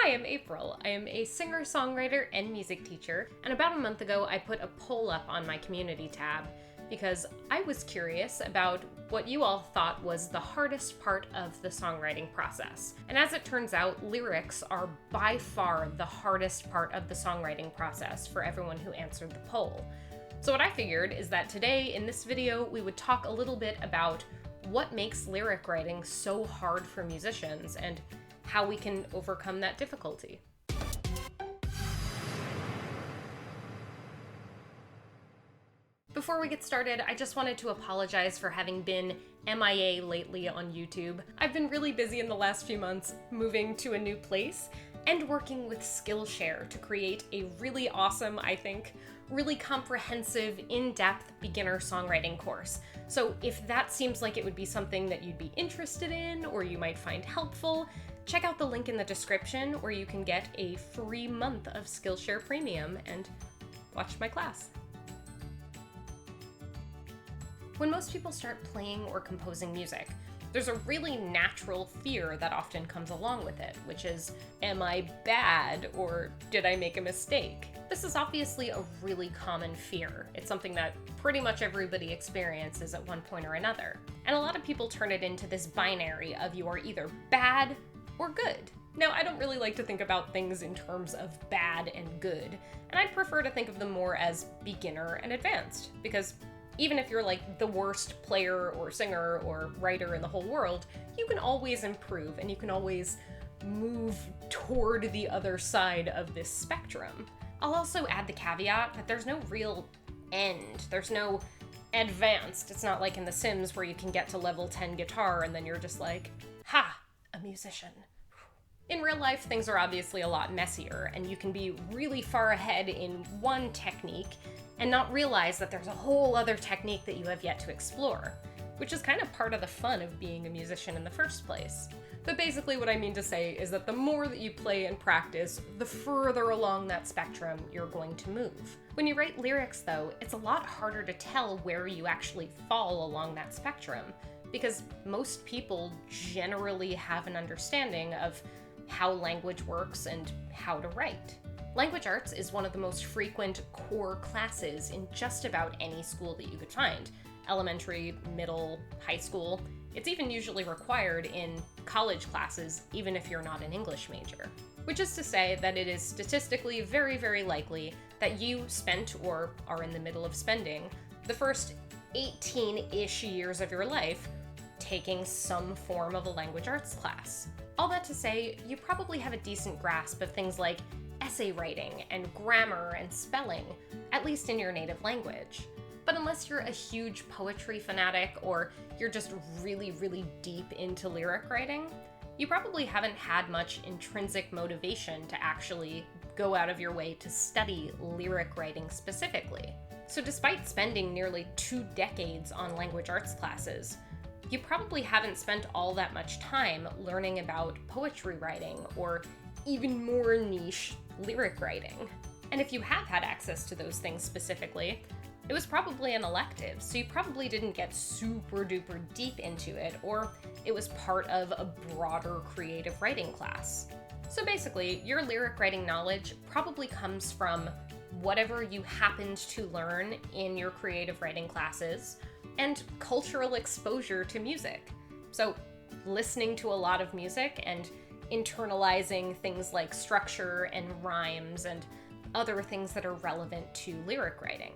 Hi, I'm April. I am a singer-songwriter and music teacher, and about a month ago I put a poll up on my community tab because I was curious about what you all thought was the hardest part of the songwriting process. And as it turns out, lyrics are by far the hardest part of the songwriting process for everyone who answered the poll. So what I figured is that today in this video we would talk a little bit about what makes lyric writing so hard for musicians and how we can overcome that difficulty. Before we get started, I just wanted to apologize for having been MIA lately on YouTube. I've been really busy in the last few months moving to a new place and working with Skillshare to create a really awesome, I think, really comprehensive, in-depth beginner songwriting course. So if that seems like it would be something that you'd be interested in or you might find helpful, check out the link in the description where you can get a free month of Skillshare Premium and watch my class. When most people start playing or composing music, there's a really natural fear that often comes along with it, which is, am I bad or did I make a mistake? This is obviously a really common fear. It's something that pretty much everybody experiences at one point or another. And a lot of people turn it into this binary of you are either bad or good. Now, I don't really like to think about things in terms of bad and good, and I'd prefer to think of them more as beginner and advanced, because even if you're like the worst player or singer or writer in the whole world, you can always improve and you can always move toward the other side of this spectrum. I'll also add the caveat that there's no real end. There's no advanced. It's not like in The Sims where you can get to level 10 guitar and then you're just like, ha, a musician. In real life, things are obviously a lot messier, and you can be really far ahead in one technique and not realize that there's a whole other technique that you have yet to explore, which is kind of part of the fun of being a musician in the first place. But basically what I mean to say is that the more that you play and practice, the further along that spectrum you're going to move. When you write lyrics, though, it's a lot harder to tell where you actually fall along that spectrum, because most people generally have an understanding of how language works and how to write. Language arts is one of the most frequent core classes in just about any school that you could find. Elementary, middle, high school. It's even usually required in college classes, even if you're not an English major. Which is to say that it is statistically very, very likely that you spent or are in the middle of spending the first 18-ish years of your life taking some form of a language arts class. All that to say, you probably have a decent grasp of things like essay writing and grammar and spelling, at least in your native language. But unless you're a huge poetry fanatic or you're just really, really deep into lyric writing, you probably haven't had much intrinsic motivation to actually go out of your way to study lyric writing specifically. So despite spending nearly 2 decades on language arts classes, you probably haven't spent all that much time learning about poetry writing or even more niche lyric writing. And if you have had access to those things specifically, it was probably an elective, so you probably didn't get super duper deep into it, or it was part of a broader creative writing class. So basically, your lyric writing knowledge probably comes from whatever you happened to learn in your creative writing classes, and cultural exposure to music. So listening to a lot of music and internalizing things like structure and rhymes and other things that are relevant to lyric writing.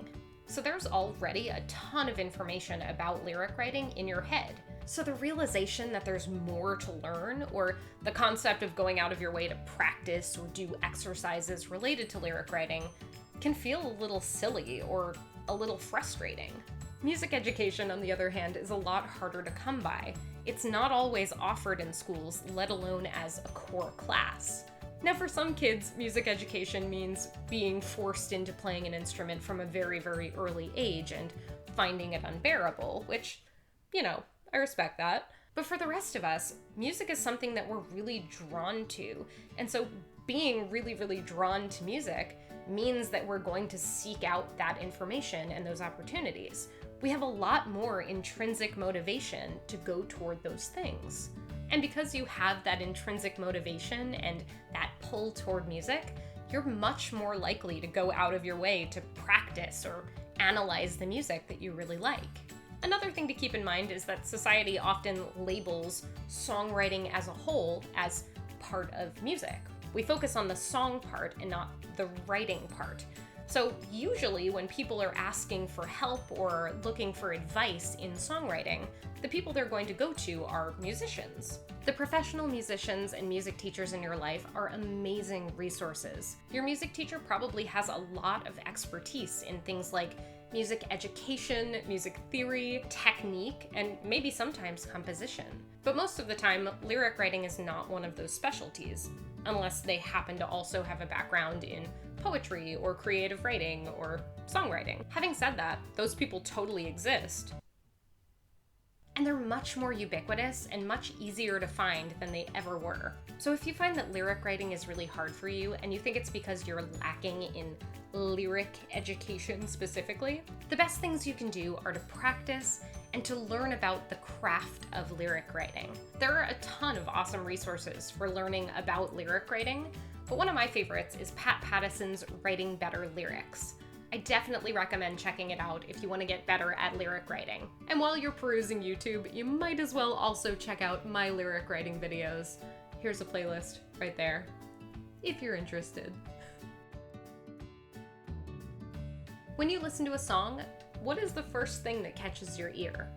So there's already a ton of information about lyric writing in your head. So the realization that there's more to learn, or the concept of going out of your way to practice or do exercises related to lyric writing, can feel a little silly or a little frustrating. Music education, on the other hand, is a lot harder to come by. It's not always offered in schools, let alone as a core class. Now, for some kids, music education means being forced into playing an instrument from a very, very early age and finding it unbearable, which, I respect that. But for the rest of us, music is something that we're really drawn to. And so being really, really drawn to music means that we're going to seek out that information and those opportunities. We have a lot more intrinsic motivation to go toward those things. And because you have that intrinsic motivation and that pull toward music, you're much more likely to go out of your way to practice or analyze the music that you really like. Another thing to keep in mind is that society often labels songwriting as a whole as part of music. We focus on the song part and not the writing part. So usually when people are asking for help or looking for advice in songwriting, the people they're going to go to are musicians. The professional musicians and music teachers in your life are amazing resources. Your music teacher probably has a lot of expertise in things like music education, music theory, technique, and maybe sometimes composition. But most of the time, lyric writing is not one of those specialties, unless they happen to also have a background in poetry or creative writing or songwriting. Having said that, those people totally exist. And they're much more ubiquitous and much easier to find than they ever were. So if you find that lyric writing is really hard for you and you think it's because you're lacking in lyric education specifically, the best things you can do are to practice and to learn about the craft of lyric writing. There are a ton of awesome resources for learning about lyric writing, but one of my favorites is Pat Pattison's Writing Better Lyrics. I definitely recommend checking it out if you want to get better at lyric writing. And while you're perusing YouTube, you might as well also check out my lyric writing videos. Here's a playlist right there, if you're interested. When you listen to a song, what is the first thing that catches your ear?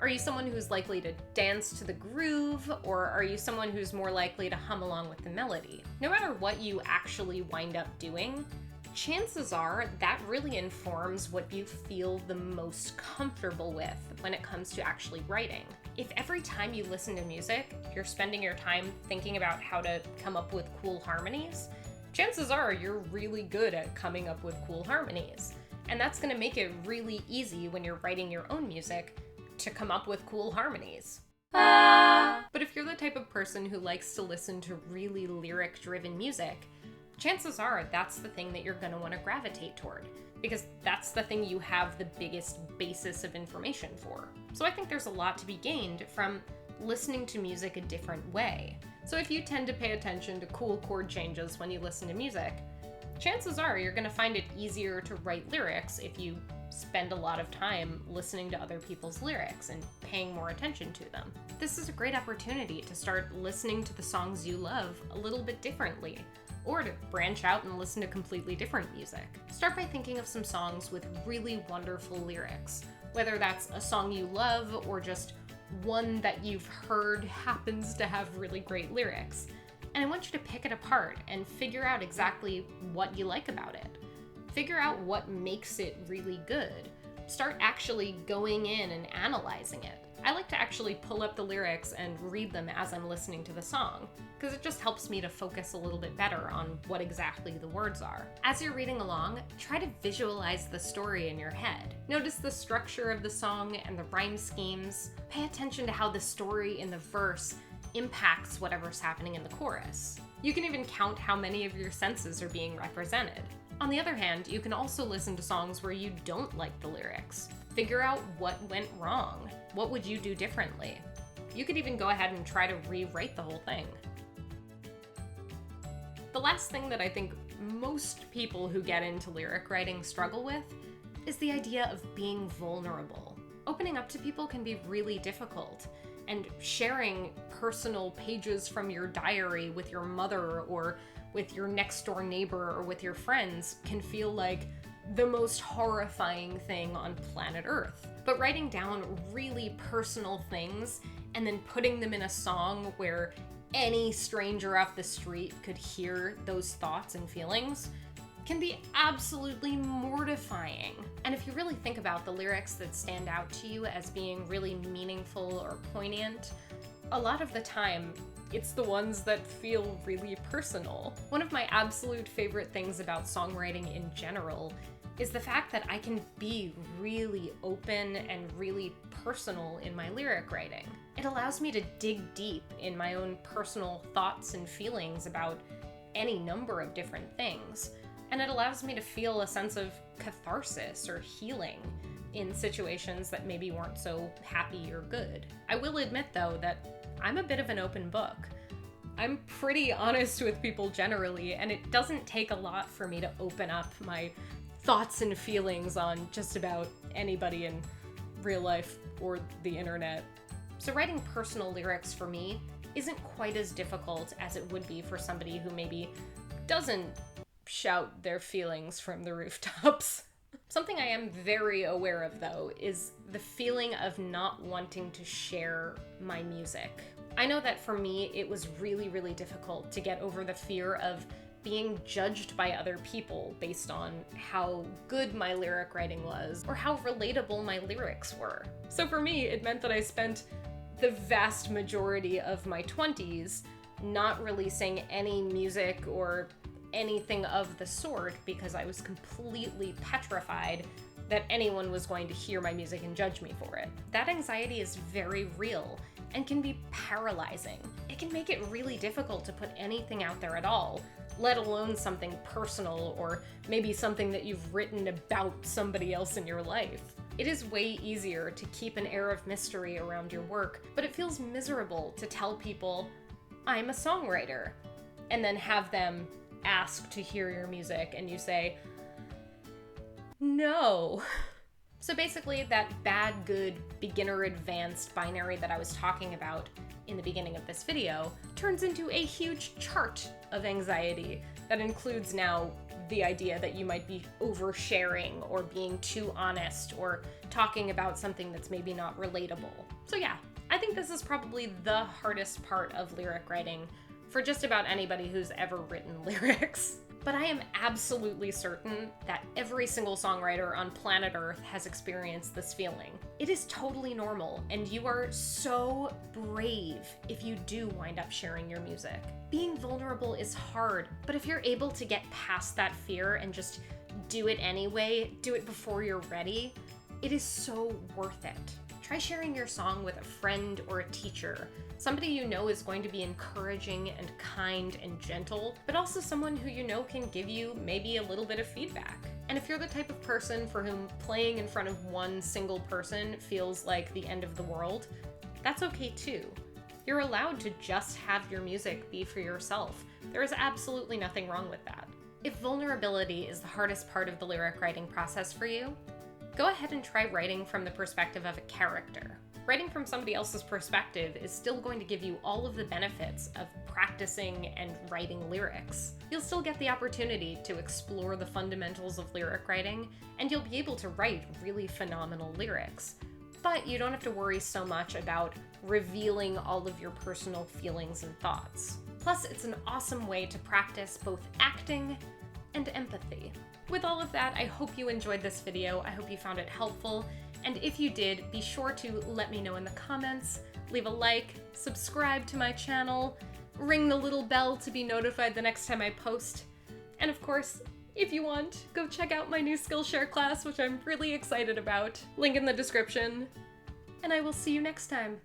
Are you someone who's likely to dance to the groove, or are you someone who's more likely to hum along with the melody? No matter what you actually wind up doing, chances are that really informs what you feel the most comfortable with when it comes to actually writing. If every time you listen to music, you're spending your time thinking about how to come up with cool harmonies, chances are you're really good at coming up with cool harmonies. And that's going to make it really easy when you're writing your own music to come up with cool harmonies. But if you're the type of person who likes to listen to really lyric-driven music, chances are that's the thing that you're going to want to gravitate toward, because that's the thing you have the biggest basis of information for. So I think there's a lot to be gained from listening to music a different way. So if you tend to pay attention to cool chord changes when you listen to music, chances are you're going to find it easier to write lyrics if you spend a lot of time listening to other people's lyrics and paying more attention to them. This is a great opportunity to start listening to the songs you love a little bit differently, or to branch out and listen to completely different music. Start by thinking of some songs with really wonderful lyrics, whether that's a song you love or just one that you've heard happens to have really great lyrics. And I want you to pick it apart and figure out exactly what you like about it. Figure out what makes it really good. Start actually going in and analyzing it. I like to actually pull up the lyrics and read them as I'm listening to the song, because it just helps me to focus a little bit better on what exactly the words are. As you're reading along, try to visualize the story in your head. Notice the structure of the song and the rhyme schemes. Pay attention to how the story in the verse impacts whatever's happening in the chorus. You can even count how many of your senses are being represented. On the other hand, you can also listen to songs where you don't like the lyrics. Figure out what went wrong. What would you do differently? You could even go ahead and try to rewrite the whole thing. The last thing that I think most people who get into lyric writing struggle with is the idea of being vulnerable. Opening up to people can be really difficult, and sharing personal pages from your diary with your mother or with your next door neighbor or with your friends can feel like the most horrifying thing on planet Earth. But writing down really personal things and then putting them in a song where any stranger off the street could hear those thoughts and feelings can be absolutely mortifying. And if you really think about the lyrics that stand out to you as being really meaningful or poignant, a lot of the time, it's the ones that feel really personal. One of my absolute favorite things about songwriting in general is the fact that I can be really open and really personal in my lyric writing. It allows me to dig deep in my own personal thoughts and feelings about any number of different things. And it allows me to feel a sense of catharsis or healing in situations that maybe weren't so happy or good. I will admit, though, that I'm a bit of an open book. I'm pretty honest with people generally, and it doesn't take a lot for me to open up my thoughts and feelings on just about anybody in real life or the internet. So writing personal lyrics for me isn't quite as difficult as it would be for somebody who maybe doesn't shout their feelings from the rooftops. Something I am very aware of, though, is the feeling of not wanting to share my music. I know that for me, it was really, really difficult to get over the fear of being judged by other people based on how good my lyric writing was or how relatable my lyrics were. So for me, it meant that I spent the vast majority of my 20s not releasing any music or anything of the sort because I was completely petrified that anyone was going to hear my music and judge me for it. That anxiety is very real and can be paralyzing. It can make it really difficult to put anything out there at all, let alone something personal or maybe something that you've written about somebody else in your life. It is way easier to keep an air of mystery around your work, but it feels miserable to tell people, I'm a songwriter, and then have them ask to hear your music and you say, no. So basically, that bad, good, beginner, advanced binary that I was talking about in the beginning of this video turns into a huge chart of anxiety that includes now the idea that you might be oversharing or being too honest or talking about something that's maybe not relatable. So yeah, I think this is probably the hardest part of lyric writing for just about anybody who's ever written lyrics. But I am absolutely certain that every single songwriter on planet Earth has experienced this feeling. It is totally normal, and you are so brave if you do wind up sharing your music. Being vulnerable is hard, but if you're able to get past that fear and just do it anyway, do it before you're ready, it is so worth it. Try sharing your song with a friend or a teacher, somebody you know is going to be encouraging and kind and gentle, but also someone who you know can give you maybe a little bit of feedback. And if you're the type of person for whom playing in front of one single person feels like the end of the world, that's okay too. You're allowed to just have your music be for yourself. There is absolutely nothing wrong with that. If vulnerability is the hardest part of the lyric writing process for you, go ahead and try writing from the perspective of a character. Writing from somebody else's perspective is still going to give you all of the benefits of practicing and writing lyrics. You'll still get the opportunity to explore the fundamentals of lyric writing, and you'll be able to write really phenomenal lyrics. But you don't have to worry so much about revealing all of your personal feelings and thoughts. Plus, it's an awesome way to practice both acting and empathy. With all of that, I hope you enjoyed this video. I hope you found it helpful. And if you did, be sure to let me know in the comments, leave a like, subscribe to my channel, ring the little bell to be notified the next time I post. And of course, if you want, go check out my new Skillshare class, which I'm really excited about. Link in the description. And I will see you next time.